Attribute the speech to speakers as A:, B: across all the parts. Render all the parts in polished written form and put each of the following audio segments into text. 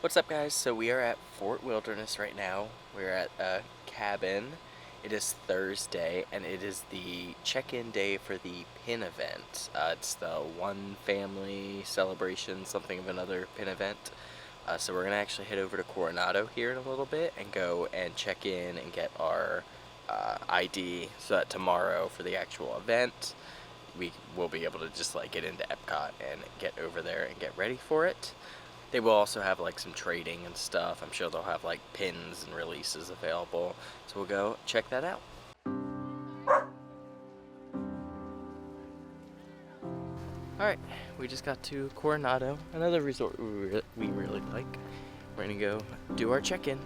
A: What's up, guys? So we are at Fort Wilderness right now. We're at a cabin. It is Thursday and it is the check-in day for the pin event. It's the One Family Celebration, something of another pin event. So we're gonna actually head over to Coronado here in a little bit and go and check in and get our ID so that tomorrow for the actual event we will be able to just like get into Epcot and get over there and get ready for it. They will also have like some trading and stuff. I'm sure they'll have like pins and releases available. So we'll go check that out. Alright, we just got to Coronado, another resort we really like. We're gonna go do our check-in.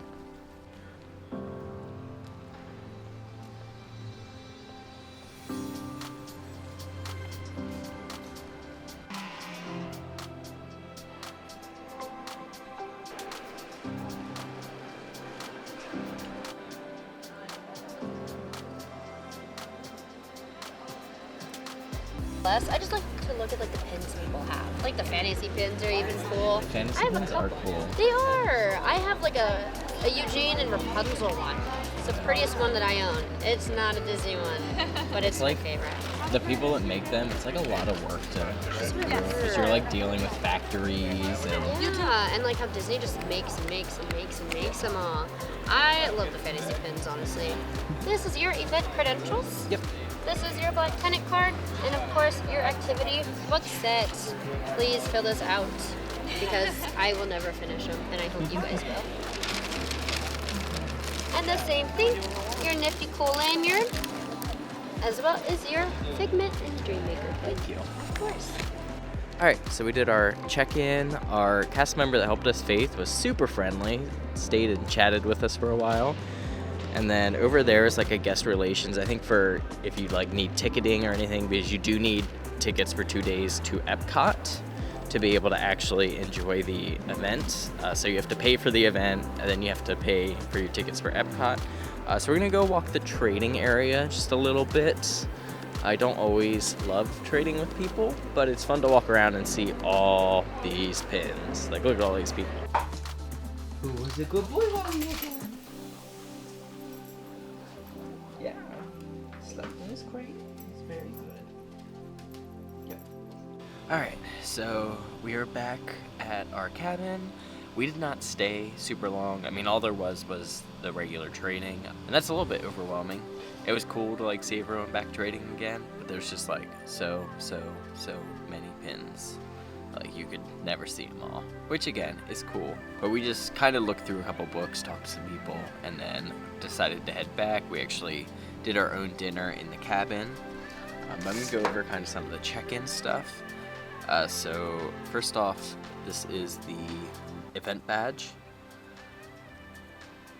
B: I just like to look at like the pins people have. Like the fantasy pins are even cool.
C: Fantasy pins are cool.
B: They are. I have like a Eugene and Rapunzel one. It's the prettiest one that I own. It's not a Disney one, but it's
C: like
B: my favorite.
C: The people that make them, it's like a lot of work to because you're like dealing with factories and
B: Yeah, and like how Disney just makes them all. I love the fantasy pins, honestly. This is your event credentials.
C: Yep.
B: This is your Black Tenant card, and of course your activity book set. Please fill this out because I will never finish them, and I hope you guys will. And the same thing, your nifty cool lanyard, as well as your Figment and Dreammaker.
A: Thank you.
B: Of course.
A: Alright, so we did our check-in. Our cast member that helped us, Faith, was super friendly, stayed and chatted with us for a while. And then over there is like a guest relations, I think for if you like need ticketing or anything, because you do need tickets for 2 days to Epcot to be able to actually enjoy the event. So you have to pay for the event and then you have to pay for your tickets for Epcot. So we're gonna go walk the trading area just a little bit. I don't always love trading with people, but it's fun to walk around and see all these pins. Like, look at all these people.
C: who was a good boy while we were gone? Yeah. Slept in his crate. It's very good. Yep.
A: Alright, so we are back at our cabin. We did not stay super long. I mean, all there was the regular trading, and that's a little bit overwhelming. It was cool to like see everyone back trading again, but there's just like so many pins. Like you could never see them all, which again is cool. But we just kind of looked through a couple books, talked to some people, and then decided to head back. We actually did our own dinner in the cabin. I'm gonna go over kind of some of the check-in stuff. So first off, this is the event badge.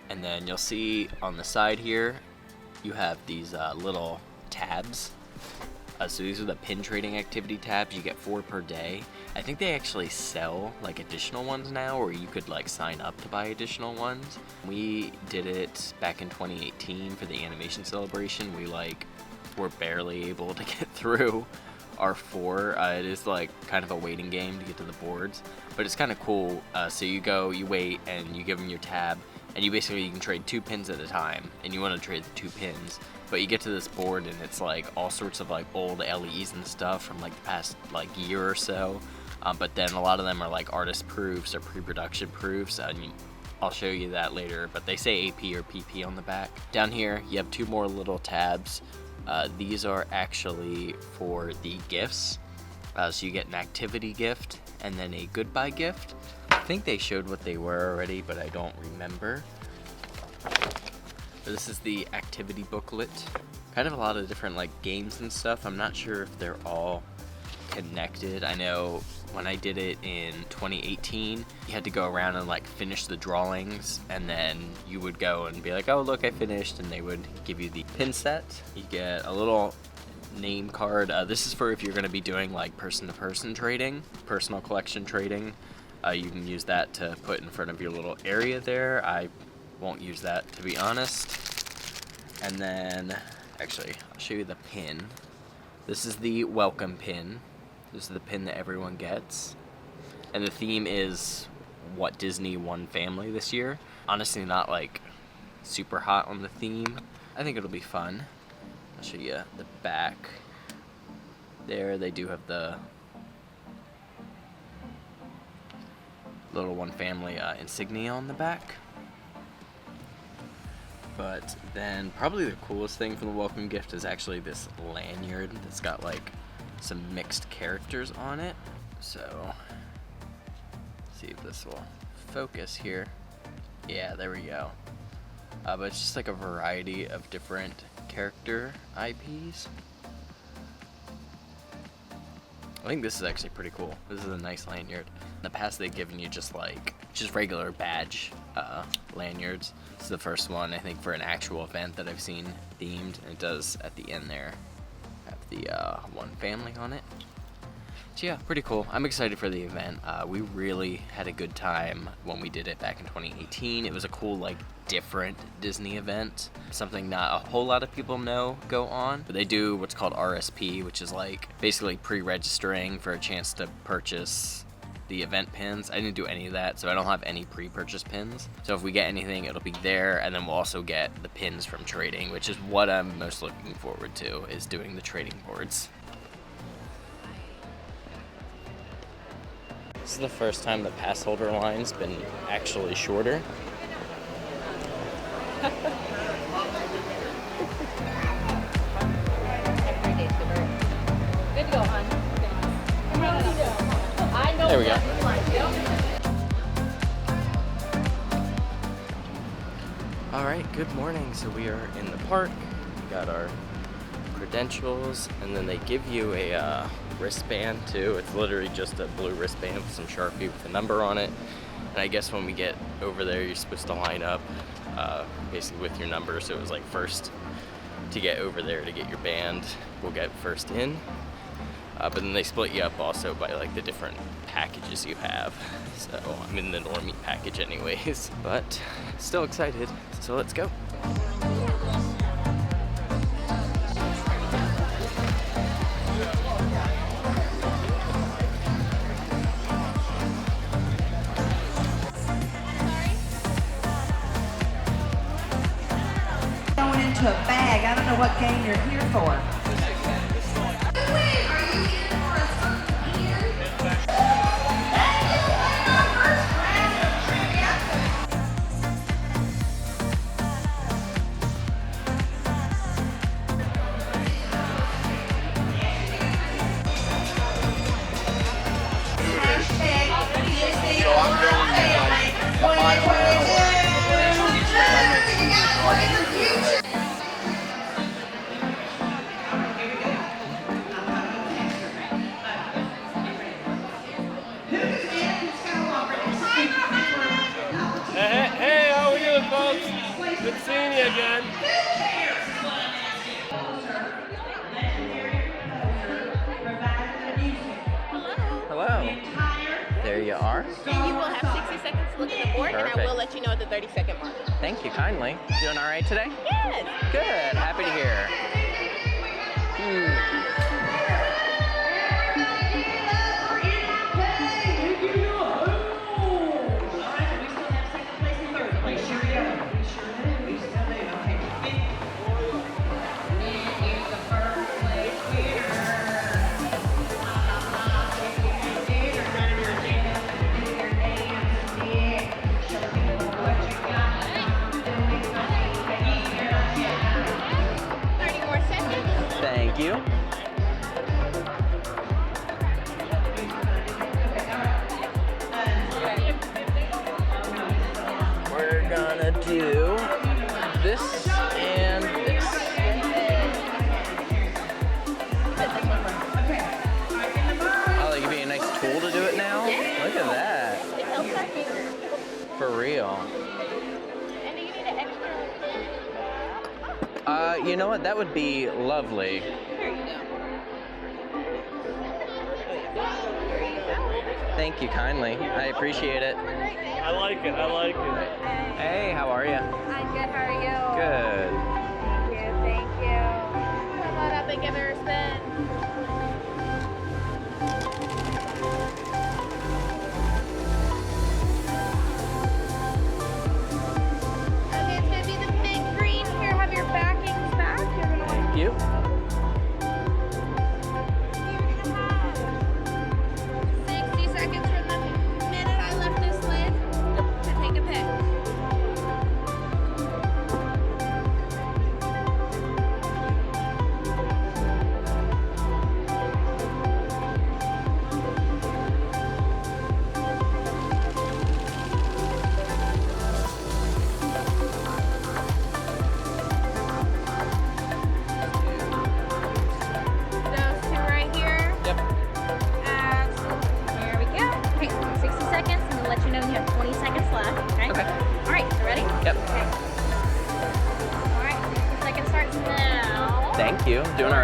A: And then you'll see on the side here, you have these little tabs. So these are the pin trading activity tabs. You get 4 per day. I think they actually sell like additional ones now, or you could like sign up to buy additional ones. We did it back in 2018 for the animation celebration. We like were barely able to get through our 4. It is like kind of a waiting game to get to the boards, but it's kind of cool. So you go, you wait, and you give them your tab, and you can trade 2 pins at a time, and you want to trade the 2 pins. But you get to this board and it's like all sorts of like old LEs and stuff from like the past like year or so. But then a lot of them are like artist proofs or pre-production proofs. I'll show you that later, but they say AP or PP on the back. Down here you have 2 more little tabs. These are actually for the gifts. So you get an activity gift and then a goodbye gift. I think they showed what they were already, but I don't remember. This is the activity booklet. Kind of a lot of different like games and stuff. I'm not sure if they're all connected. I know when I did it in 2018, you had to go around and like finish the drawings, and then you would go and be like, oh look, I finished, and they would give you the pin set. You get a little name card. This is for if you're going to be doing like person-to-person trading, personal collection trading. You can use that to put in front of your little area there. I won't use that, to be honest. And then, actually, I'll show you the pin. This is the welcome pin. This is the pin that everyone gets. And the theme is Walt Disney One Family this year. Honestly, not like super hot on the theme. I think it'll be fun. I'll show you the back. There, they do have the little One Family insignia on the back. But then probably the coolest thing from the welcome gift is actually this lanyard that's got like some mixed characters on it. So, see if this will focus here. Yeah, there we go. But it's just like a variety of different character IPs. I think this is actually pretty cool. This is a nice lanyard. In the past, they've given you just regular badge lanyards. This is the first one, I think, for an actual event that I've seen themed. And it does, at the end there, have the One Family on it. So yeah, pretty cool. I'm excited for the event. We really had a good time when we did it back in 2018. It was a cool, different Disney event. Something not a whole lot of people know go on. But they do what's called RSP, which is basically pre-registering for a chance to purchase the event pins. I didn't do any of that, so I don't have any pre-purchase pins. So if we get anything, it'll be there, and then we'll also get the pins from trading, which is what I'm most looking forward to, is doing the trading boards. This is the first time the pass holder line's been actually shorter.
B: Good to go, hon.
A: There we go. Alright, good morning. So we are in the park. We got our credentials, and then they give you a wristband too. It's literally just a blue wristband with some Sharpie with a number on it. And I guess when we get over there, you're supposed to line up basically with your number. So it was first to get over there to get your band, we'll get first in. But then they split you up also by the different packages you have. So I'm in the normie package anyways, but still excited. So let's go.
D: Going into a bag. I don't know what game you're here for.
E: Hey, how are we doing, folks? Good seeing you again.
A: Hello. There you are.
F: And you will have 60 seconds to look at the board,
A: Perfect.
F: and I will let you know at the 30-second mark.
A: Thank you kindly. Doing all right today?
F: Yes.
A: Good. Happy to hear. Thank you. We're gonna do this and this. Oh, they give you a nice tool to do it now? Look at that.
F: It helps our fingers.
A: For real.
F: And do you need an extra?
A: You know what? That would be lovely.
F: Here you go.
A: Thank you kindly. I appreciate it.
E: I like it. I like it.
A: Hey, how are you?
F: I'm good. How are you?
A: Good.
F: Thank you. Thank you. Come on up and give her a spin.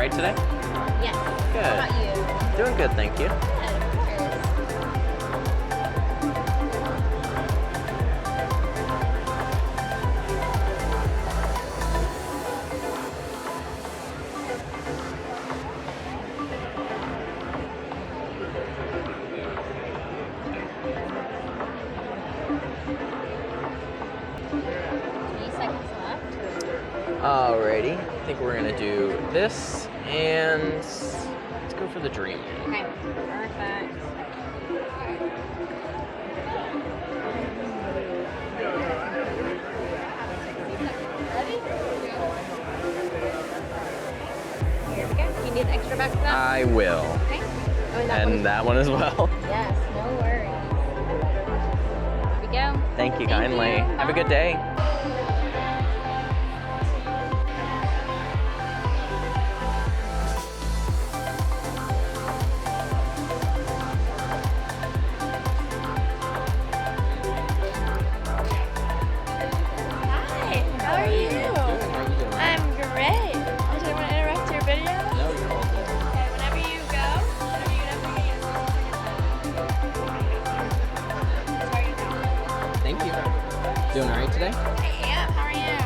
A: right today?
B: Yes.
A: Good.
B: How about you?
A: Doing good, thank you. Alrighty, I think we're gonna do this, and let's go for the dream.
B: Okay, perfect. Here we go. You need the extra back for that?
A: I will.
B: Okay. Oh, and
A: And that one as well.
B: Yes, no worries. Here we go.
A: Thank you
B: Thank
A: kindly.
B: you.
A: Have a good
B: Bye.
A: day.
F: Hi, how are you? I'm great. Do you want to interrupt your video?
C: No, you're all good.
F: Okay, whenever you go,
C: Thank you. Doing all right today?
F: I am. How are you?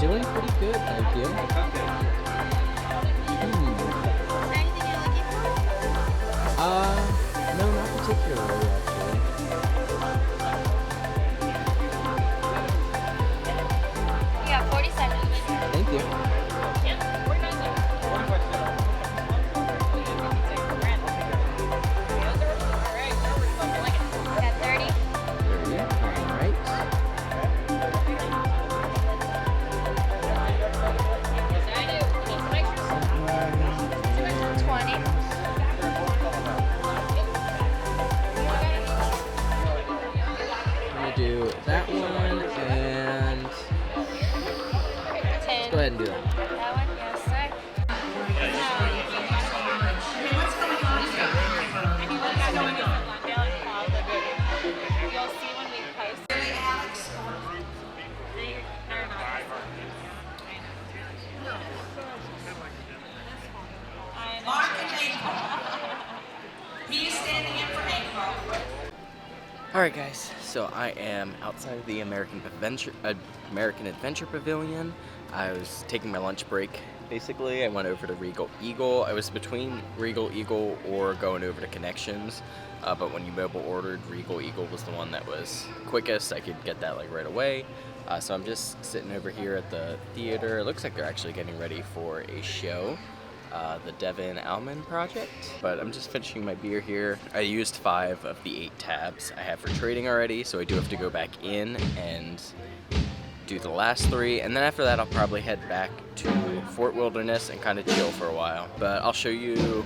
C: Doing pretty good, thank you.
F: Is there anything you're looking for?
C: No, not particularly, actually.
F: You got 40 seconds.
C: Thank you.
F: You got 30.
C: There you go. All right.
F: 20.
C: I'm gonna do that one, and
F: 10.
C: go ahead and do that.
F: That one? Yes, sir. You'll see when we post.
D: Mark and April. He is standing in for April.
A: Alright guys, so I am outside of the American Adventure Pavilion. I was taking my lunch break. Basically, I went over to Regal Eagle. I was between Regal Eagle or going over to Connections, but when you mobile ordered, Regal Eagle was the one that was quickest. I could get that like right away. So I'm just sitting over here at the theater. It looks like they're actually getting ready for a show. The Devin Alman project, but I'm just finishing my beer here. I used 5 of the 8 tabs I have for trading already, so I do have to go back in and do the last 3, and then after that I'll probably head back to Fort Wilderness and kind of chill for a while. But I'll show you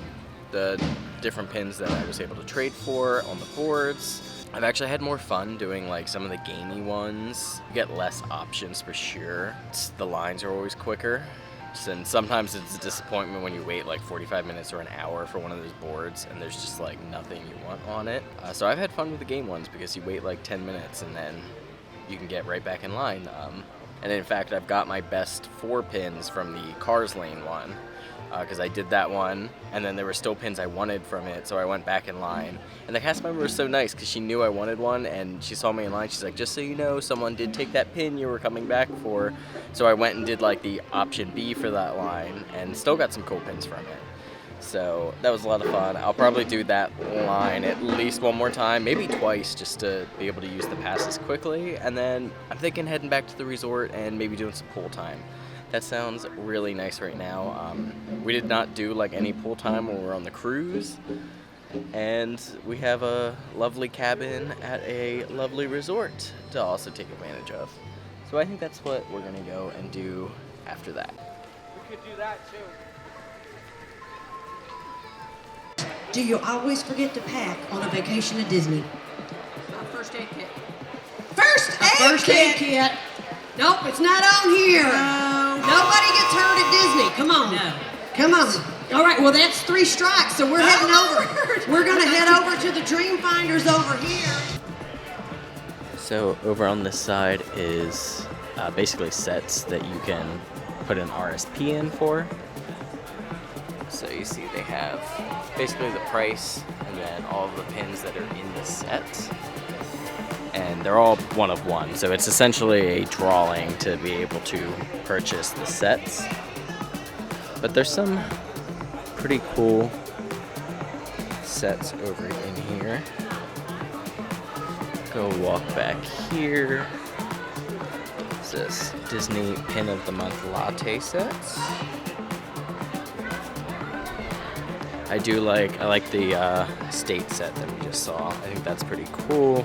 A: the different pins that I was able to trade for on the boards. I've actually had more fun doing like some of the gamey ones. You get less options for sure. The lines are always quicker. And sometimes it's a disappointment when you wait like 45 minutes or an hour for one of those boards and there's just like nothing you want on it. So I've had fun with the game ones because you wait like 10 minutes and then you can get right back in line. And in fact, I've got my best 4 pins from the Cars Lane one because I did that one and then there were still pins I wanted from it, so I went back in line. And the cast member was so nice because she knew I wanted one and she saw me in line. She's like, just so you know, someone did take that pin you were coming back for. So I went and did like the option B for that line and still got some cool pins from it. So that was a lot of fun. I'll probably do that line at least one more time, maybe twice, just to be able to use the passes quickly. And then I'm thinking heading back to the resort and maybe doing some pool time. That sounds really nice right now. We did not do like any pool time when we were on the cruise. And we have a lovely cabin at a lovely resort to also take advantage of. So I think that's what we're gonna go and do after that.
E: We could do that too.
G: Do you always forget to pack on a vacation to Disney?
H: A first aid kit.
G: First aid kit.
H: Nope, it's not on here.
G: No.
H: Nobody gets hurt at Disney. Come on.
G: No.
H: Come on. All right, well, that's 3 strikes, so we're heading over. We're going to head over to the Dream Finders over here.
A: So over on this side is basically sets that you can put an RSP in for. So you see they have basically the price and then all of the pins that are in the set. And they're all one of one, so it's essentially a drawing to be able to purchase the sets. But there's some pretty cool sets over in here. Go walk back here. This Disney Pin of the Month latte sets. I like the state set that we just saw. I think that's pretty cool.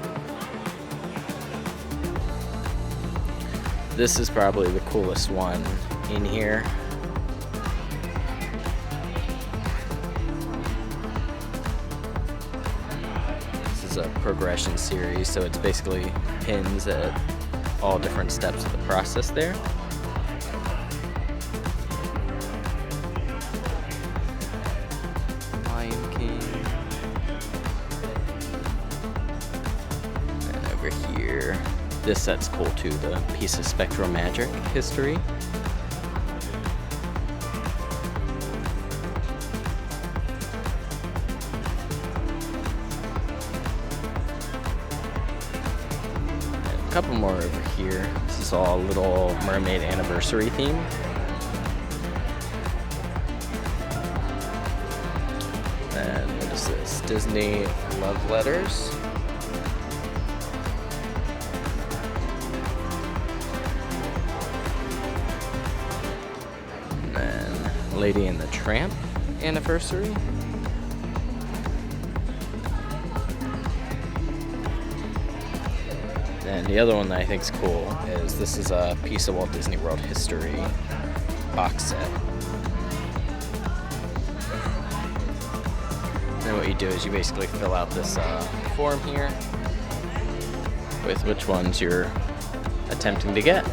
A: This is probably the coolest one in here. This is a progression series, so it's basically pins at all different steps of the process there. Lion King. And over here, this set's cool too, the piece of Spectral Magic history. A couple more over here. This is all Little Mermaid anniversary theme. And what is this? Disney Love Letters. And then Lady and the Tramp anniversary. And the other one that I think is cool is this is a piece of Walt Disney World history box set. And what you do is you basically fill out this form here with which ones you're attempting to get.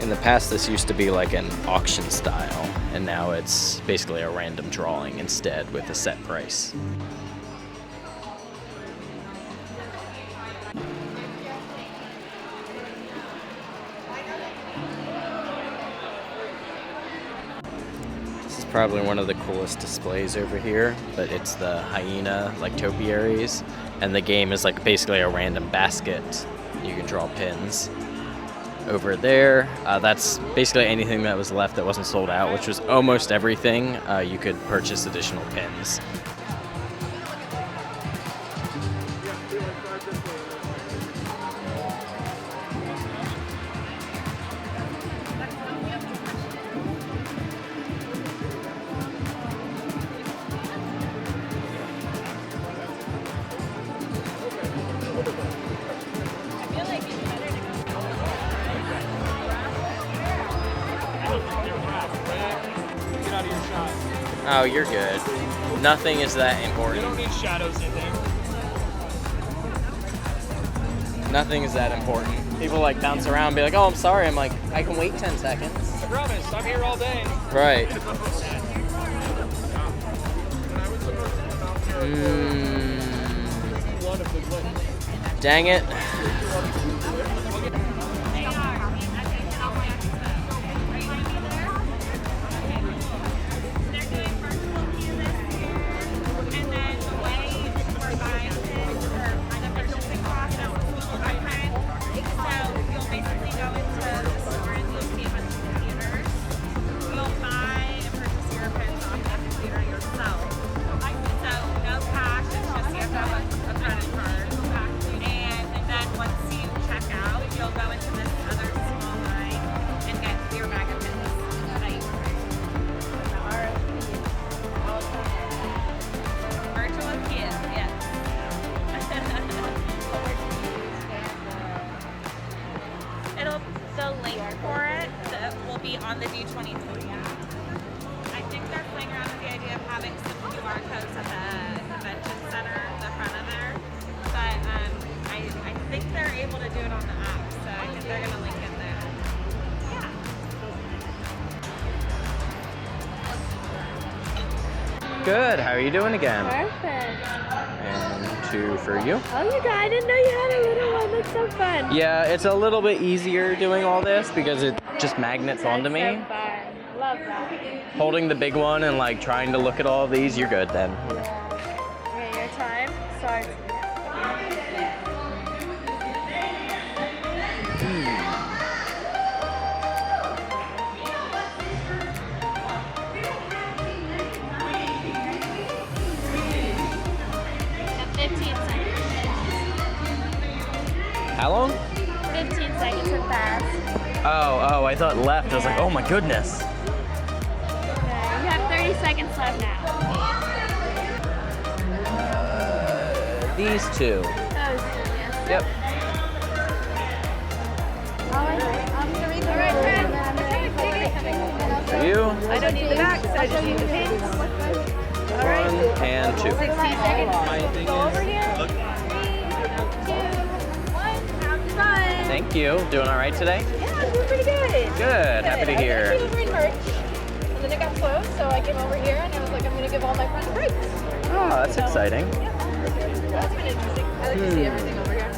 A: In the past, this used to be like an auction style, and now it's basically a random drawing instead with a set price. Probably one of the coolest displays over here, but it's the hyena like topiaries, and the game is like basically a random basket. You can draw pins. Over there, that's basically anything that was left that wasn't sold out, which was almost everything. You could purchase additional pins. Oh, you're good. Nothing is that important.
E: You don't need shadows in there.
A: Nothing is that important. People like bounce around and be like, oh, I'm sorry. I'm like, I can wait 10 seconds.
E: I promise, I'm here all day.
A: Right. Dang it.
I: The link for it will be on the D23 app. I think they're playing around with the idea of having some QR codes at the convention center, the front of there. But I think they're able to do it on the app, so I think they're going to link it there. Yeah.
A: Good. How are you doing again?
F: Perfect.
A: And 2 for you.
F: Oh, you guys, I didn't know you had a little one. That's so fun.
A: Yeah, it's a little bit easier doing all this because it just magnets onto me.
F: So fun. love that.
C: Holding the big one and like trying to look at all of these, you're good then.
F: Okay, your time starts now.
B: At 15 seconds.
C: How long?
F: 15 seconds have passed.
C: Oh, I thought left. I was like, oh my goodness.
F: Okay, you have 30 seconds left now.
C: These two.
F: That was serious.
C: Yep.
F: I'm gonna read the rules and then I'm gonna
C: For you,
F: I don't need the back, so I just need the pins. All right.
C: 1 and 2.
F: 60 seconds. Go over here. 3, 2, 1. Have fun.
C: Thank you. Doing all right today?
F: Yeah, I'm doing pretty good.
C: Good. Happy to hear.
F: I was actually delivering merch, and then it got closed, so I came over here and I was like, I'm gonna give all my friends breaks.
C: Oh, that's exciting.
F: Yeah, that's been interesting. I like to see everything over here.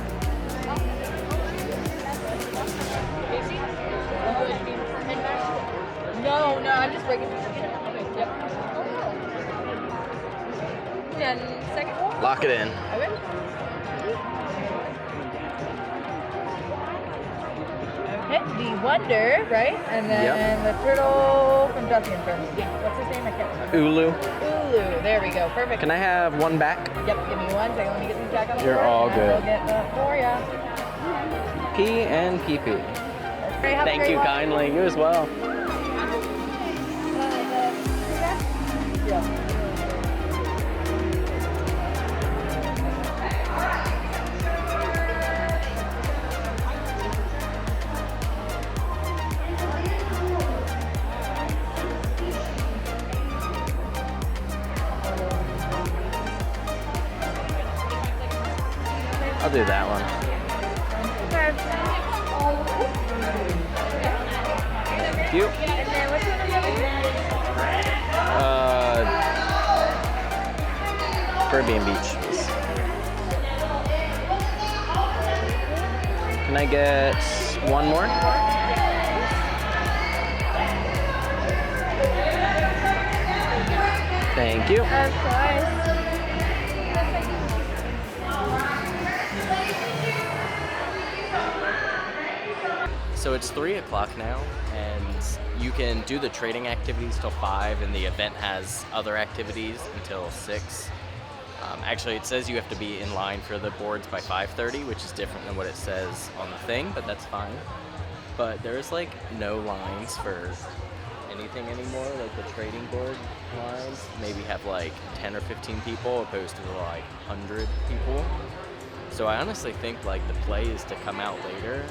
F: No, I'm just breaking. Okay, yep. 10 seconds.
C: Lock it in.
F: Okay. Okay, the Wonder, right? And then the turtle from Duffy and Friends. What's his name? I can't remember.
C: Ulu.
F: Ulu. There we go. Perfect.
C: Can I have one back?
F: Yep, give me 1 second. Let me get some jack on the
C: You're
F: board,
C: all
F: and
C: good.
F: I'll get the for ya.
C: P and PP.
F: Great, have a
C: Thank
F: great
C: you
F: one.
C: kindly. You as well.
F: Yeah.
C: I'll do that one. Thank you.
F: And then what's one of the other
C: Caribbean Beach, please. Can I get one more? Thank you.
F: Of course.
A: So it's 3 o'clock now, and you can do the trading activities till 5, and the event has other activities until 6. Actually, it says you have to be in line for the boards by 5:30, which is different than what it says on the thing, but that's fine. But there's like no lines for anything anymore, like the trading board lines maybe have like 10 or 15 people opposed to like 100 people. So I honestly think like the play is to come out later.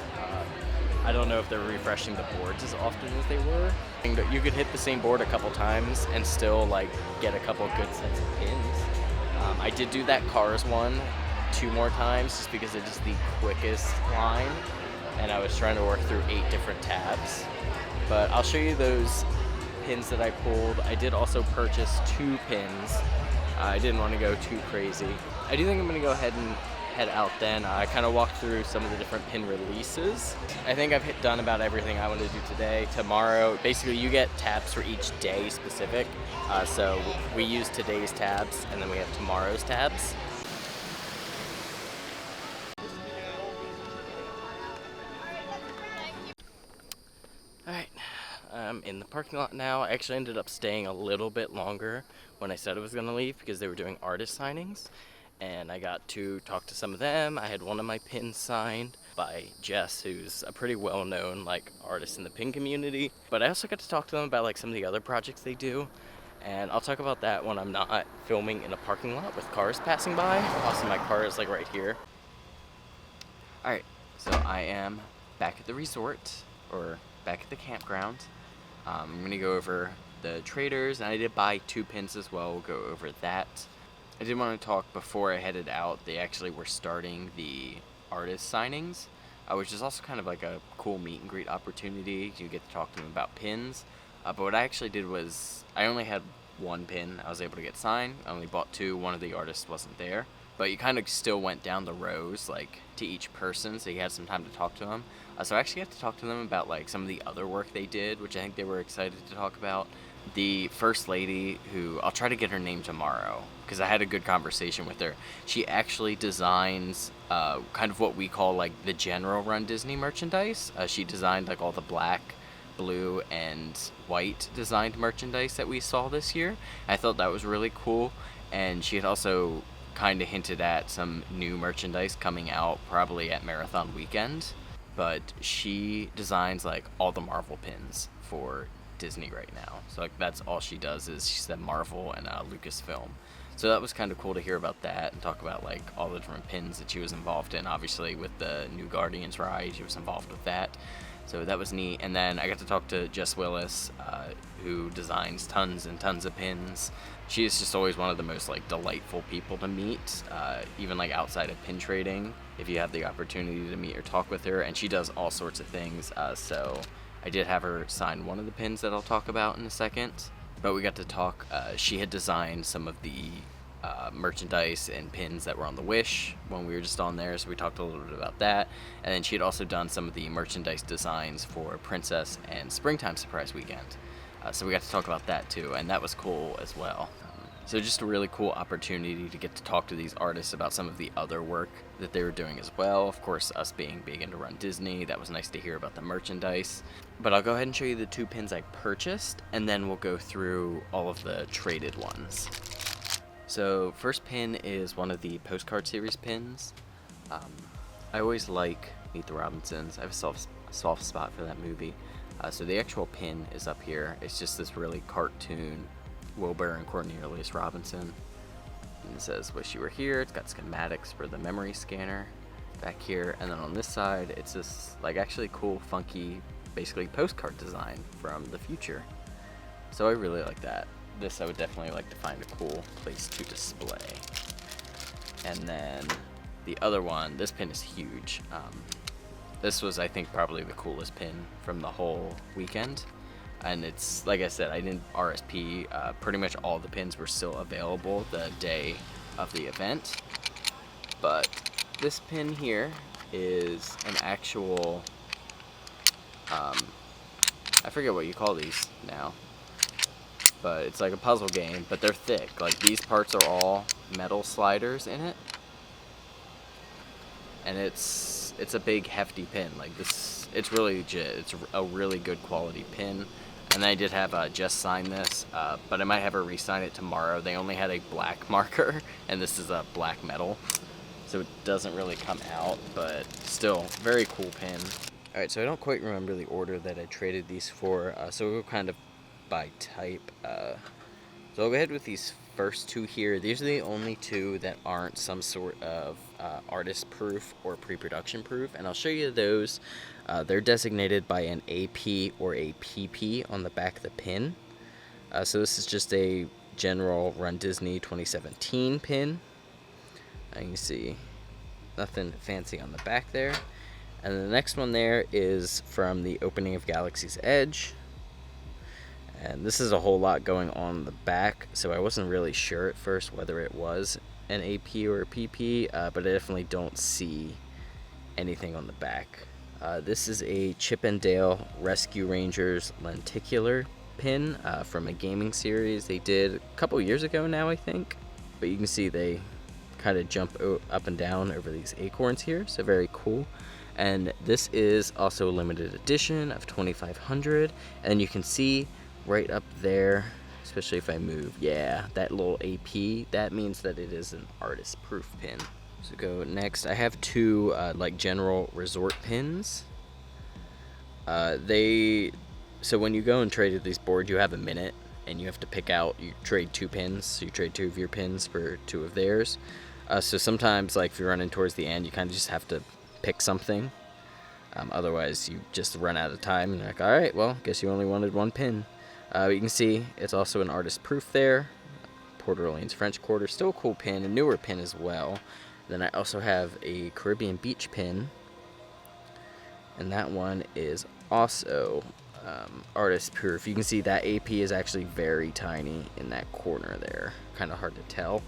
A: I don't know if they're refreshing the boards as often as they were. And you could hit the same board a couple times and still like get a couple good sets of pins. I did do that Cars one 2 more times just because it is the quickest line, and I was trying to work through 8 different tabs. But I'll show you those pins that I pulled. I did also purchase 2 pins. I didn't want to go too crazy. I do think I'm going to go ahead and head out then. I kind of walked through some of the different pin releases. I think I've done about everything I wanted to do today. Tomorrow, basically you get tabs for each day specific. So we use today's tabs and then we have tomorrow's tabs. Alright, I'm in the parking lot now. I actually ended up staying a little bit longer when I said I was going to leave because they were doing artist signings. And I got to talk to some of them. I had one of my pins signed by Jess, who's a pretty well-known like artist in the pin community. But I also got to talk to them about like some of the other projects they do. And I'll talk about that when I'm not filming in a parking lot with cars passing by. Also, my car is like right here. Alright, so I am back at the resort, or back at the campground. I'm gonna go over the traders, and I did buy 2 pins as well. We'll go over that. I did want to talk before I headed out. They actually were starting the artist signings, which is also kind of like a cool meet and greet opportunity. You get to talk to them about pins. But what I actually did was I only had 1 pin I was able to get signed. I only bought 2. One of the artists wasn't there. but you kind of still went down the rows, like, to each person, so you had some time to talk to them. So I actually got to talk to them about, like, some of the other work they did, which I think they were excited to talk about. The first lady, who, I'll try to get her name tomorrow, because I had a good conversation with her. She actually designs kind of what we call, like, the general Run Disney merchandise. She designed, like, all the black, blue, and white designed merchandise that we saw this year. I thought that was really cool, and she had also kind of hinted at some new merchandise coming out probably at Marathon Weekend. But she designs, like, all the Marvel pins for Disney right now. So, like, that's all she does is she said Marvel and Lucasfilm. So that was kind of cool to hear about that and talk about, like, all the different pins that she was involved in. Obviously, with the new Guardians ride, she was involved with that. So that was neat. And then I got to talk to Jess Willis, who designs tons and tons of pins. She is just always one of the most, like, delightful people to meet, even, like, outside of pin trading, if you have the opportunity to meet or talk with her. And she does all sorts of things, so I did have her sign one of the pins that I'll talk about in a second. But we got to talk. She had designed some of the merchandise and pins that were on the Wish when we were just on there, so we talked a little bit about that. And then she had also done some of the merchandise designs for Princess and Springtime Surprise Weekend. So we got to talk about that too, and that was cool as well. So just a really cool opportunity to get to talk to these artists about some of the other work that they were doing as well. Of course, us being big into Run Disney, that was nice to hear about the merchandise. But I'll go ahead and show you the 2 pins I purchased, and then we'll go through all of the traded ones. So first pin is one of the postcard series pins. I always like Meet the Robinsons. I have a soft spot for that movie. So the actual pin is up here. It's just this really cartoon Wilbur and Cornelius Robinson. And it says, "Wish you were here." It's got schematics for the memory scanner back here. And then on this side, it's this, like, actually cool, funky, basically postcard design from the future. So I really like that. This I would definitely like to find a cool place to display. And then the other one, this pin is huge. This was, I think, probably the coolest pin from the whole weekend. And it's, like I said, I didn't RSP. Pretty much all the pins were still available the day of the event. But this pin here is an actual, I forget what you call these now. But it's like a puzzle game, but they're thick. Like, these parts are all metal sliders in it. And it's a big, hefty pin. Like, this, it's really legit. It's a really good quality pin. And I did have Jess sign this, but I might have her re-sign it tomorrow. They only had a black marker, and this is a black metal, so it doesn't really come out, but still, very cool pin. Alright, so I don't quite remember the order that I traded these for, so we'll go kind of by type. So I'll go ahead with these first 2 here. These are the only 2 that aren't some sort of artist proof or pre-production proof, and I'll show you those. They're designated by an AP or a PP on the back of the pin. So this is just a general Run Disney 2017 pin. You can see nothing fancy on the back there. And the next one there is from the opening of Galaxy's Edge. And this is a whole lot going on the back, so I wasn't really sure at first whether it was an AP or a PP, but I definitely don't see anything on the back. This is a Chip and Dale Rescue Rangers lenticular pin from a gaming series they did a couple years ago now, I think. But you can see they kind of jump up and down over these acorns here, so very cool. And this is also a limited edition of 2,500, and you can see right up there, especially if I move, yeah, that little AP, that means that it is an artist proof pin. So go next. I have 2 like general resort pins. So when you go and trade at these boards, you have a minute, and you have to pick out. You trade 2 pins, so you trade 2 of your pins for 2 of theirs. So sometimes, like, if you're running towards the end, you kind of just have to pick something. Otherwise, you just run out of time, and you're like, all right, well, guess you only wanted 1 pin. You can see it's also an artist proof there. Port Orleans French Quarter, still a cool pin, a newer pin as well. Then I also have a Caribbean Beach pin, and that one is also artist proof. You can see that AP is actually very tiny in that corner there, kind of hard to tell.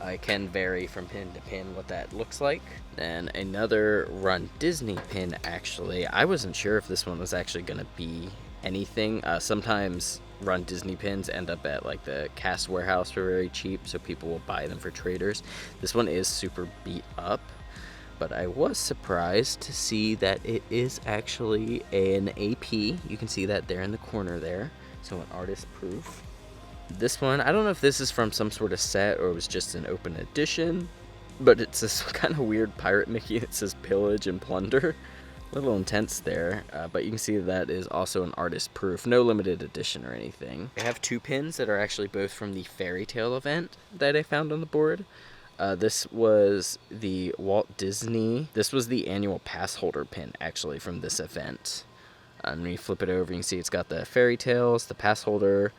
A: It can vary from pin to pin what that looks like. Then another Run Disney pin, actually. I wasn't sure if this one was actually going to be anything. Sometimes Run Disney pins end up at like the cast warehouse for very cheap, so people will buy them for traders. This one is super beat up, but I was surprised to see that it is actually an AP. You can see that there in the corner there, so an artist proof. This one, I don't know if this is from some sort of set or it was just an open edition, but it's this kind of weird pirate Mickey that says pillage and plunder. A little intense there, but you can see that is also an artist proof, no limited edition or anything. I have 2 pins that are actually both from the Fairy Tale event that I found on the board. This was the Walt Disney, this was the annual pass holder pin actually from this event. And when you flip it over, you can see it's got the Fairy Tales, the pass holder,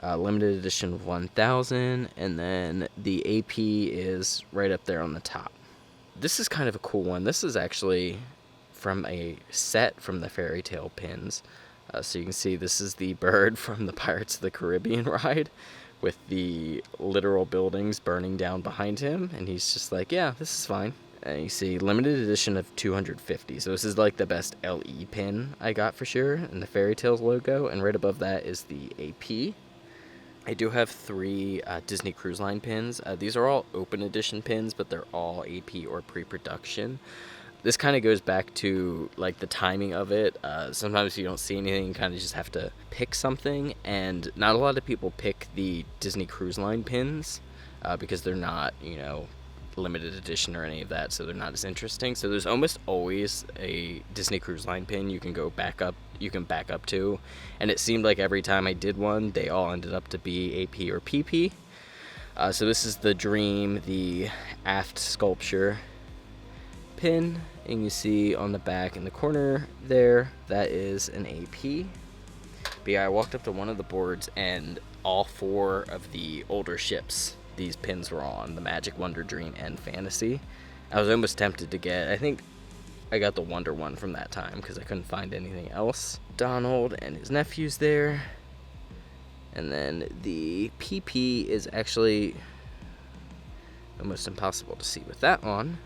A: limited edition 1000, and then the AP is right up there on the top. This is kind of a cool one. This is actually from a set from the Fairy Tale pins. So you can see this is the bird from the Pirates of the Caribbean ride with the literal buildings burning down behind him, and he's just like, yeah, this is fine. And you see limited edition of 250, so this is like the best LE pin I got for sure, and the Fairy Tales logo, and right above that is the AP. I do have 3 Disney Cruise Line pins. These are all open edition pins, but they're all AP or pre-production. This kind of goes back to like the timing of it. Sometimes you don't see anything, you kind of just have to pick something, and not a lot of people pick the Disney Cruise Line pins because they're not, you know, limited edition or any of that, so they're not as interesting. So there's almost always a Disney Cruise Line pin you can back up to, and it seemed like every time I did one, they all ended up to be AP or PP. So this is the Dream, the aft sculpture pin, and you see on the back in the corner there, that is an AP. But yeah, I walked up to one of the boards and all 4 of the older ships these pins were on, the Magic, Wonder, Dream, and Fantasy. I was almost tempted to get, I think I got the Wonder one from that time because I couldn't find anything else. Donald and his nephews there. And then the PP is actually almost impossible to see with that on,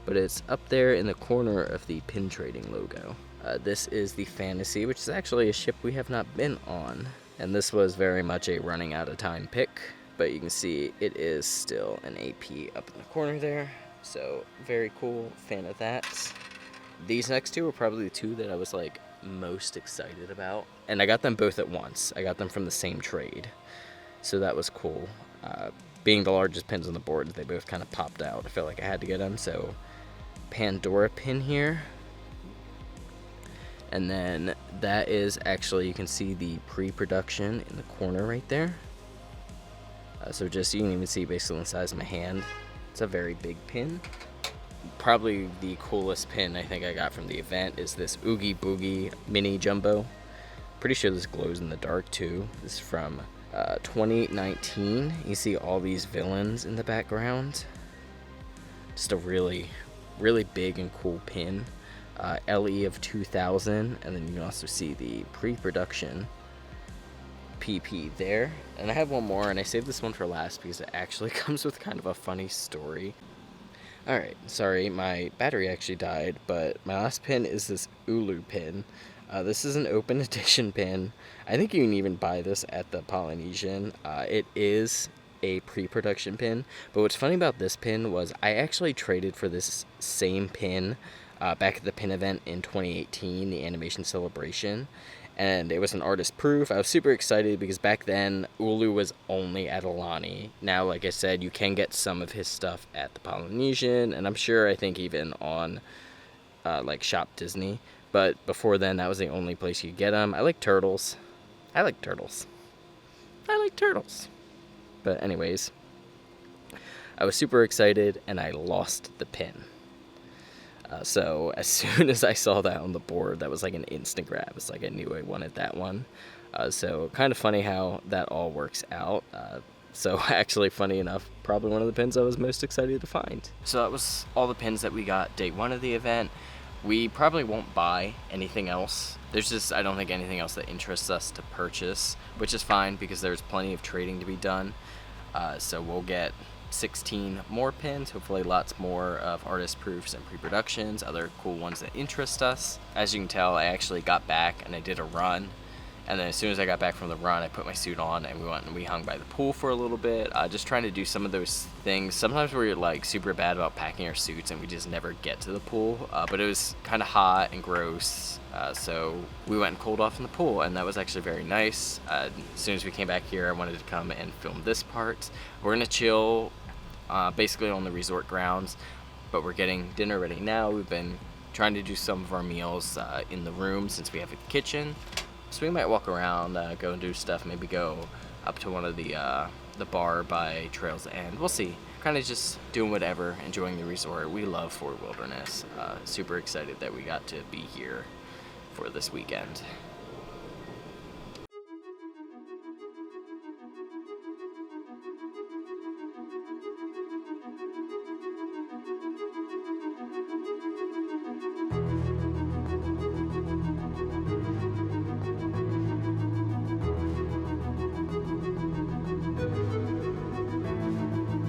A: but it's up there in the corner of the pin trading logo. This is the Fantasy, which is actually a ship we have not been on, and this was very much a running out of time pick, but you can see it is still an AP up in the corner there, so very cool, fan of that. These next 2 were probably the 2 that I was like most excited about, and I got them both at once. I got them from the same trade, so that was cool. Being the largest pins on the board, they both kind of popped out. I felt like I had to get them, so Pandora pin here. And then that is actually, you can see the pre-production in the corner right there. So just, you can even see basically the size of my hand. It's a very big pin. Probably the coolest pin I think I got from the event is this Oogie Boogie Mini Jumbo. Pretty sure this glows in the dark too. This is from 2019. You see all these villains in the background. Just a really, really big and cool pin. LE of 2000, and then you can also see the pre-production PP there. And I have one more, and I saved this one for last because it actually comes with kind of a funny story. Alright, sorry, my battery actually died, but my last pin is this Ulu pin. This is an open edition pin. I think you can even buy this at the Polynesian. It is a pre-production pin, but what's funny about this pin was I actually traded for this same pin back at the pin event in 2018, the Animation Celebration, and it was an artist proof. I was super excited because back then Ulu was only at Alani. Now, like I said, you can get some of his stuff at the Polynesian, and I'm sure I think even on like Shop Disney, but before then that was the only place you could get them. I like turtles. I like turtles. But anyways, I was super excited and I lost the pin. So as soon as I saw that on the board, that was like an instant grab. It's like I knew I wanted that one. So kind of funny how that all works out. So actually, funny enough, probably one of the pins I was most excited to find. So that was all the pins that we got day 1 of the event. We probably won't buy anything else. There's just, I don't think anything else that interests us to purchase, which is fine because there's plenty of trading to be done. So we'll get 16 more pins, hopefully lots more of artist proofs and pre-productions, other cool ones that interest us. As you can tell, I actually got back and I did a run, and then as soon as I got back from the run, I put my suit on and we went and we hung by the pool for a little bit, just trying to do some of those things. Sometimes we're like super bad about packing our suits and we just never get to the pool, but it was kind of hot and gross, so we went and cooled off in the pool, and that was actually very nice. As soon as we came back here, I wanted to come and film this part. We're gonna chill basically on the resort grounds, but we're getting dinner ready now. We've been trying to do some of our meals in the room since we have a kitchen, so we might walk around, go and do stuff, maybe go up to one of the bar by Trails End. We'll see. Kind of just doing whatever, enjoying the resort. We love Fort Wilderness. Super excited that we got to be here for this weekend.